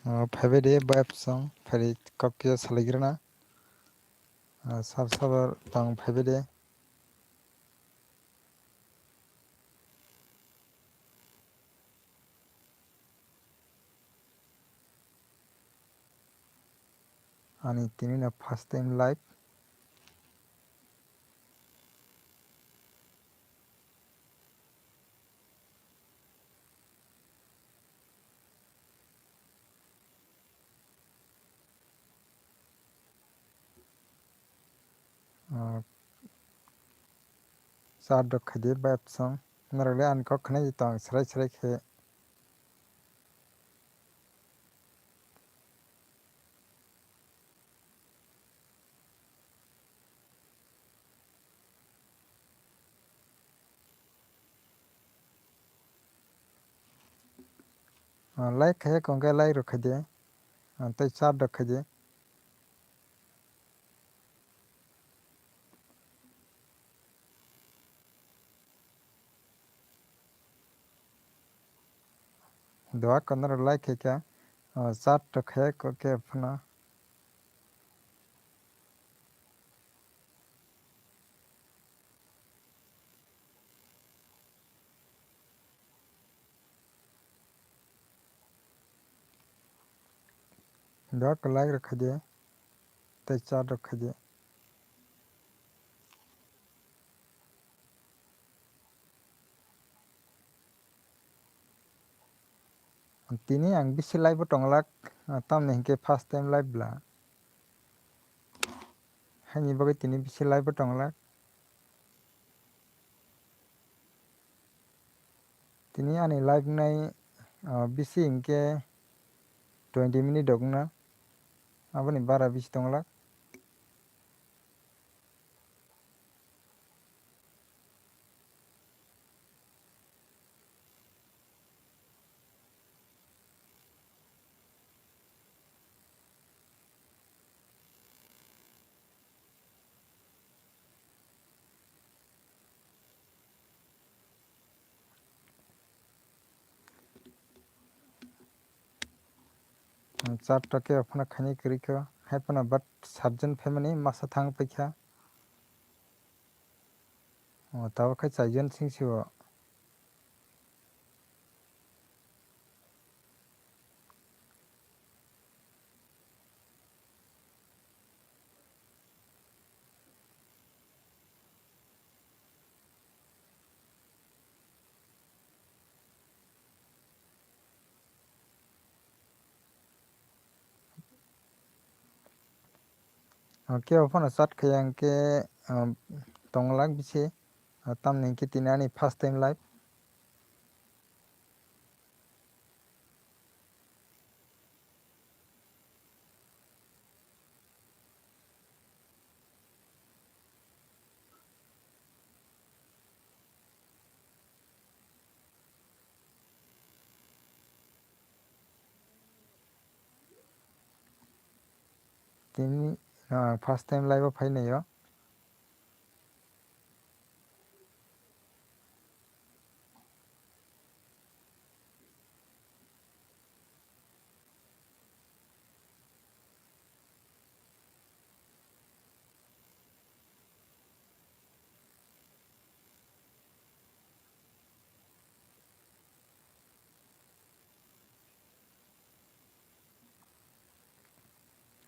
Phaidi Kok Phaidi Kok Salaigana Sab tang Phaidi ani tini na first time live sa dok khadi song narale an kok khane tang srai khe like khe kongke like ro khadi tai sa dok khadi doa konar like khe kya sa dok khe koke apna doa ko like ro khadi tai sa dok khadi tini ang bisi live bo tonglak tamne hingke first time live bla haini bagui tini bisi live bo tonglak tini ani live nai bisi hingke 20 minute dogna aboni bara bisi tonglak चार टके अपना खानी करी को है पना but surgeon family मासा थांग पैसा तब खाई चाइजन सिंह सिव के अपना सात खयंग के तोंगलाक बिसे तम नहीं के तिनानी फर्स्ट टाइम लाइफ तिनी फर्स्ट टाइम लाइव फाइ नहीं हो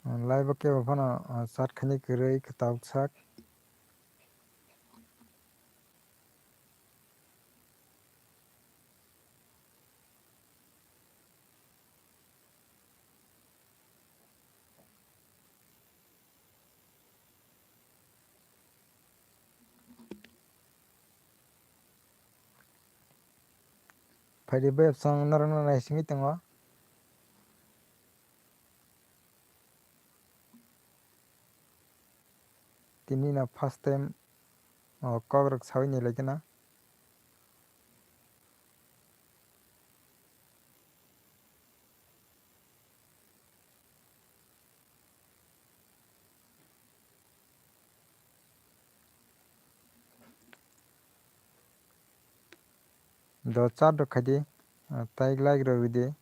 लाइव के अपना सात खनी करे खताब साक फाइदे बे संग नरना नाइसिंग तंगो तिनी ना फर्स्ट टाइम कगरक सावी नहीं लेकिन दो चार दो खदी ताइक like row विदे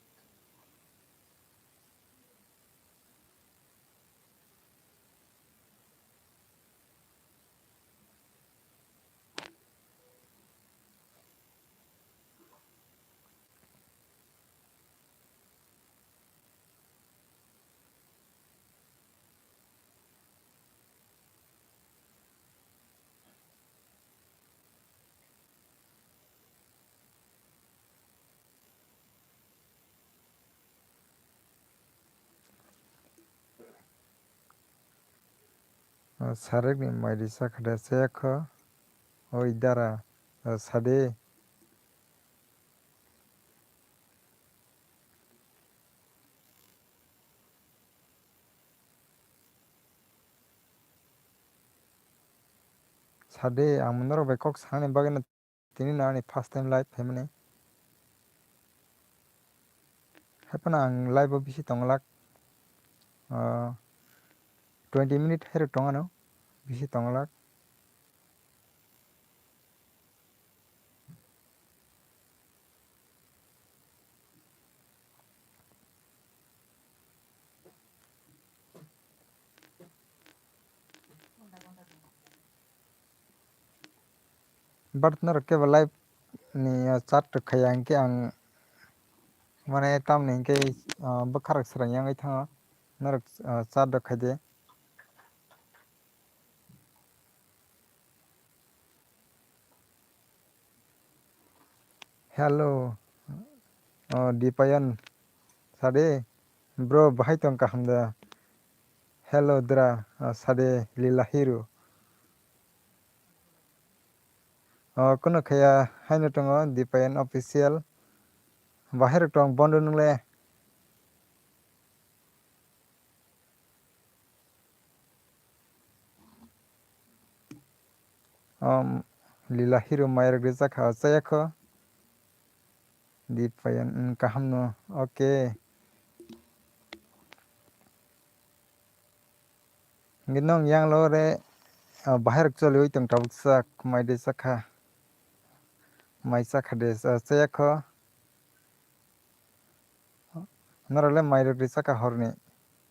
Sarek ni mairisa kada sayakho oi dara sade sade ang monorok bai kok sangni bagui no tini no ani first time live haimani haipano ang live o bisi tonglak 20 minute hairok tongano bisi tonglak but norok kebo live ni chat khaya hingke ang mane tamoni hingke bokharak srang yang oi thango norok chat rok khaide hello dipayan sade bro bahai tong kaham da hello dra sade lila hero kuno khaya haino tongo dipayan official bahai rok tong bondo nungle lila hero mairok rijak sayakho dipayan kaham no okay ginong yang lo re bahai rok choli oi tong tabuk sak mai de sakha mai sakha de sayakho norole mai rok saka horni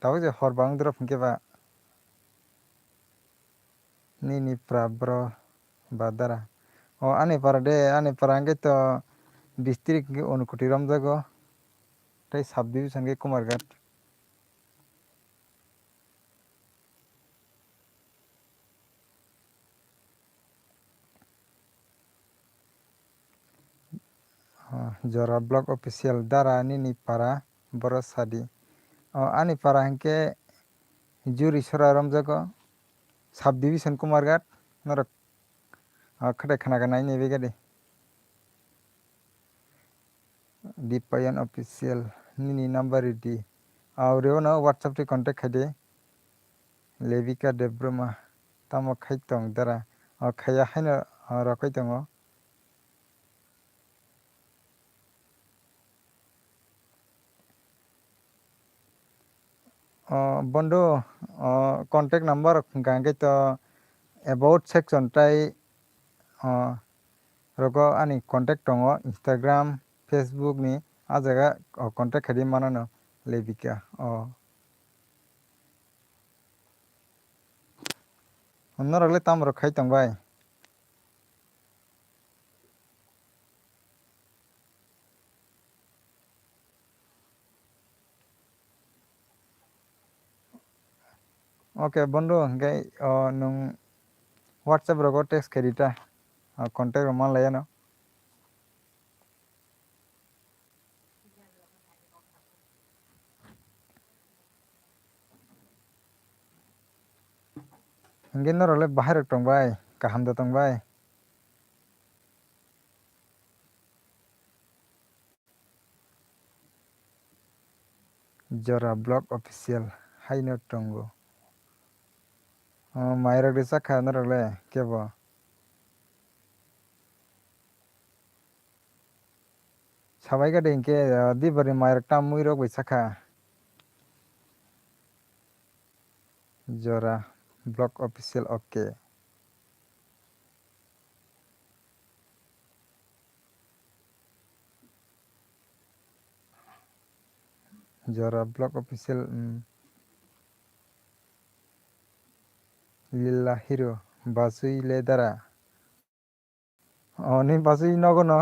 tabuk je hor bang drop hingke ba nini pra bro badara ani para de ani para hingke to district hingke Unkuti romjago tei sub division hingke Kumargat jora block official dara nini para boro sadi ani para hingke juri sora romjago sub division Kumargat norok khatai khana naini begadi dipayan official nini number di reo whatsapp ti contact khaide levika debroma tamo khai tong dara khaya haino rokai tongo bondo contact number hingkha to about section tai rogo ani contact tongo Instagram Facebook ni jaga contact khaidi manano levika norokle tamrok khai tongbai okay bondo hingke nung whatsapp rogo text khaidi ta contact rok manlaiyano hingke norokle bahai rok tongbai kaham da tongbai jora block official haino tongo mairok rijak kha norokle kebo sabai gade hingke dibari mairok tamui rok bai sakha jora block official okay jora block official lila hero basui ledara ni basui nogono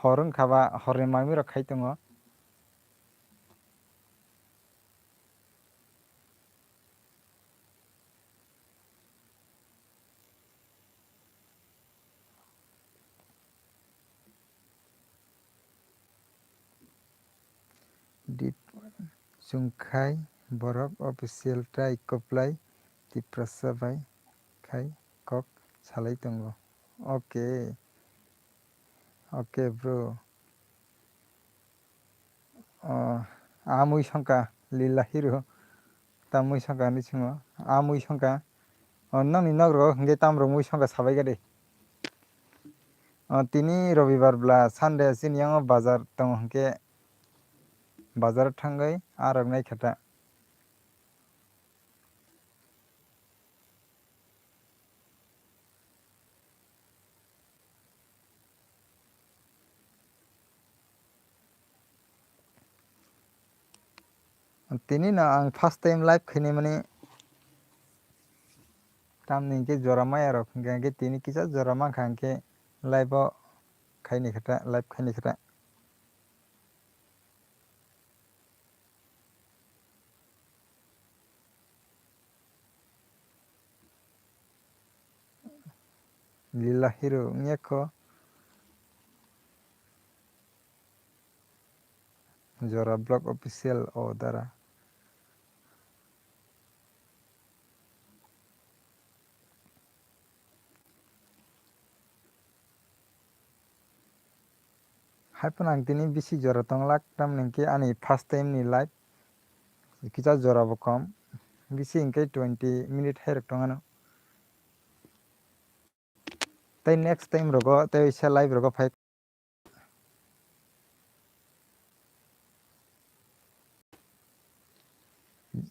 hor wngkha ba horni mamui rok khai tongo deep Sungkai borok official try koplai tiprasa bai khai kok salai tongo. Okay, okay bro. Amui songka lila hero tamui songka ni singo amui songka nangni nagro hingke tamrok mui songka sabaika de. Tini robibar bla Sunday chini yang bazar tongo hingke bazar thangai arok naikhatha. Tini no ang first time live khainai mani tamni hingke jora maya rok hingke tini kisa jora mangkha hingke live o khaini khatha live khaini khatha. Lila hero ngeko jora blog official o dara. Haipon ang tini bisi jora tonglak tamni hingke ani first time ni live kisa jora bo kom bisi hingke 20 minute hairok tongano. Tei next time rogo tei isa live rogo phai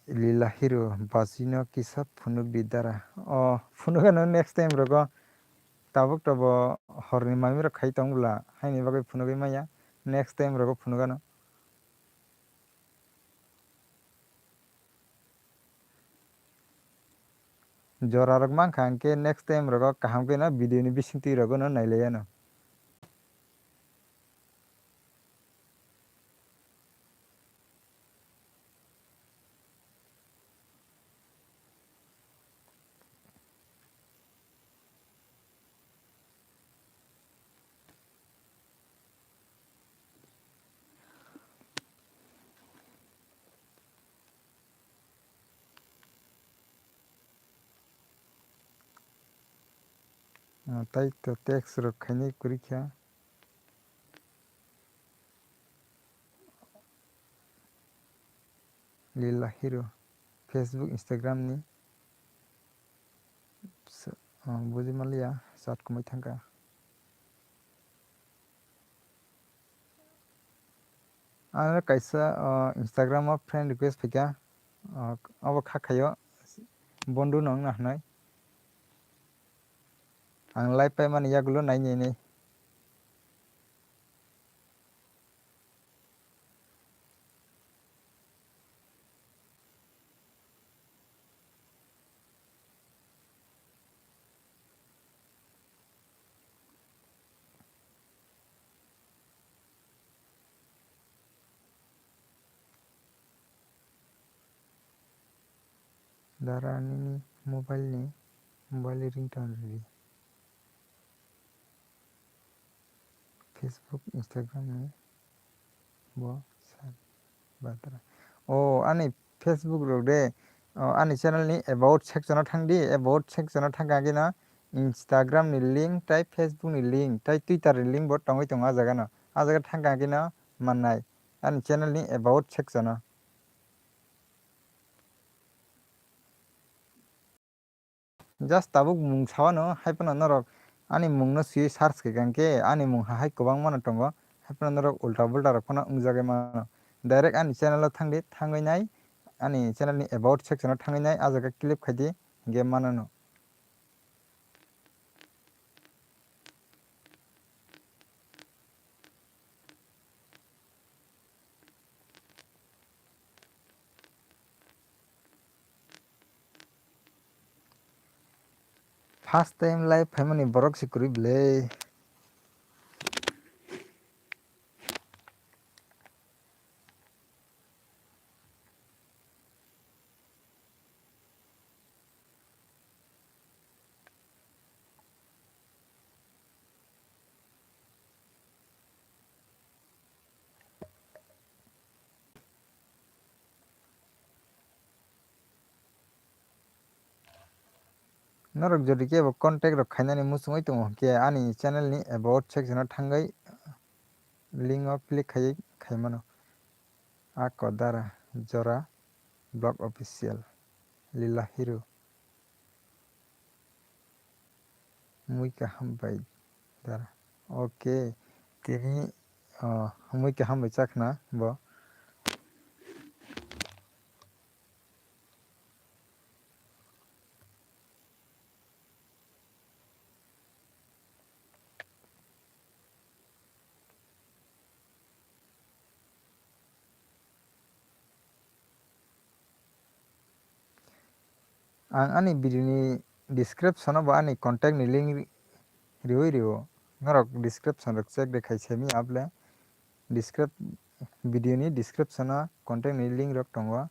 lila hero basino kisa phunukdi dara. Phunukano next time rogo tabuk tabo horni mami rok khai tongbola haini bagui phunugui maya next time rogo phunukano. Jora rok mangkha hingke next time rogo kaham ke no video ni bisingtwi rogo no nailaiano. Tai to text rok khainai korikha. Lila hero Facebook Instagram ni buji malia chat komai thangka. Ang kaisa Instagram o friend request phaikha abo khakhaio bondu no wngna hwnai. Ang live paimani yagulo nainai nei. Dara nini mobile ringtone ri. Facebook Instagram ni bo sat badra. Ani Facebook rok de ani channel ni about section o thangdi about section o thangka hingke no Instagram ni link tei Facebook ni link tei Twitter ni link bo tongoi tongo o jaga no. O jaga thangka hingke no mannai ani channel ni about section o. Just tabuk mung sabano haipano norok ani mung no sui search khaikha hingke ani mung hai kwbangma no tongo haipano norok ulta pulta rok phano wngjagui mano. Direct ani channel o thangdi thangui nai ani channel ni about section o thangui nai o jaga click khaidi hingke mano. First time live phaimani borok se kwrui belai. Norok jodi ke bo contact rok khainani musungoi tongo ke ani channel ni about section o thangai link o click khai khaimano ako dara jora blog official lila hero mui kaham bai dara okay tini mui kaham bai chakna bo ang ani video ni description o bo ani contact ni link rioi rio norok description rok check de khaisemi able video ni description o contact ni link rok tongo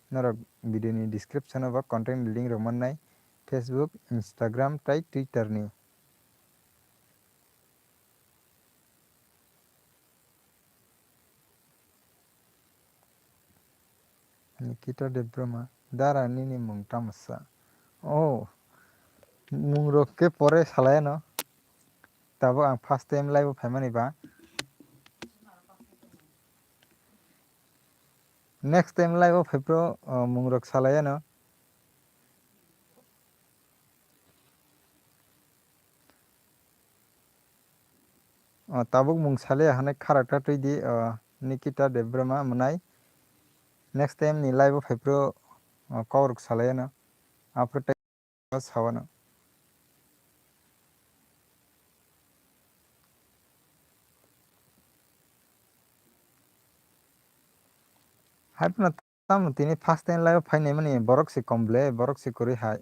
norok video ni description o bo contact ni link rok mannai Facebook Instagram tai Twitter ni Nikita Debroma dara nini mung tamasa oh mung rok ke pore salaino tabo ang first time live phaimani ba next time live phaipro mung rok salaino tabuk mung sale hanai kharakta toidi Nikita Debroma manai next time ni live phaipro kaurok salaino apro sawano haipna tam tini first time live phainai mani borok si komble borok si kori hai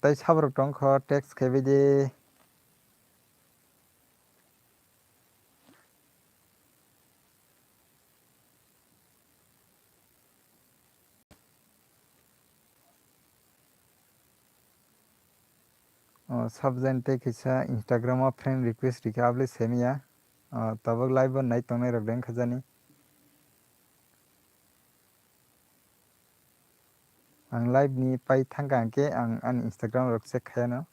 tai sabrok tongkho text khaibedi subject tei kaisa Instagram o friend request rika abli semia tabuk live bo nai tongnai rok deng khajani ang live ni pai thangka hingke ang ani Instagram rok check khaiyano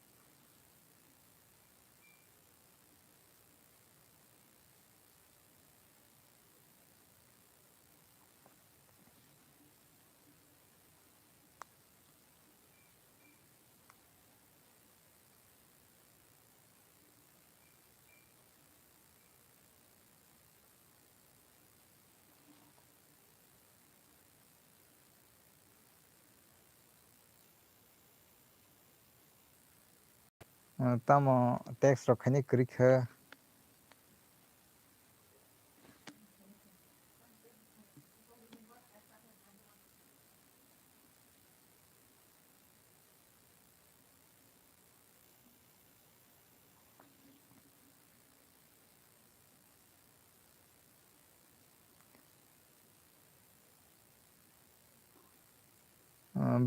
tamo text rok khaini korikha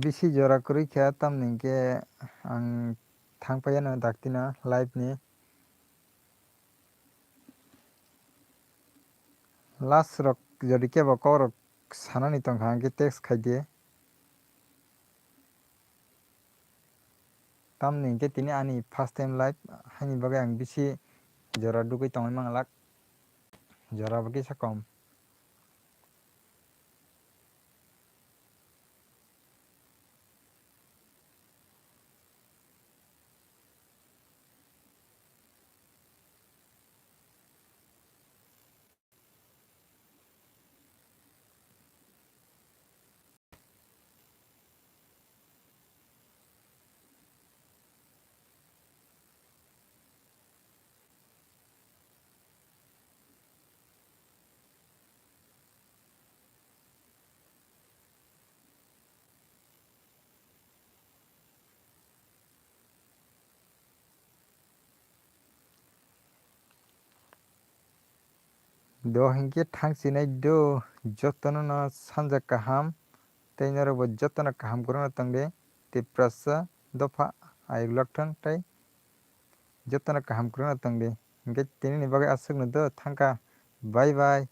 bisi jora korikha tamni hingke ang thangpaiyano daktino live ni last rok jodi kebo korok sanani tongkha hingke text khaidiye tamni hingke tini ani first time live haini bagui ang bisi jora dugui tongoi mangalak jora bo kisa kom do hingke thangchinai do jotono no sanja kaham tei norokbo jotono kaham korokno tongdi tei prasa dofa ayuklok thon tei jotono kaham korokno tongdi hingke tini ni bagui asuk no do thangka bye bye.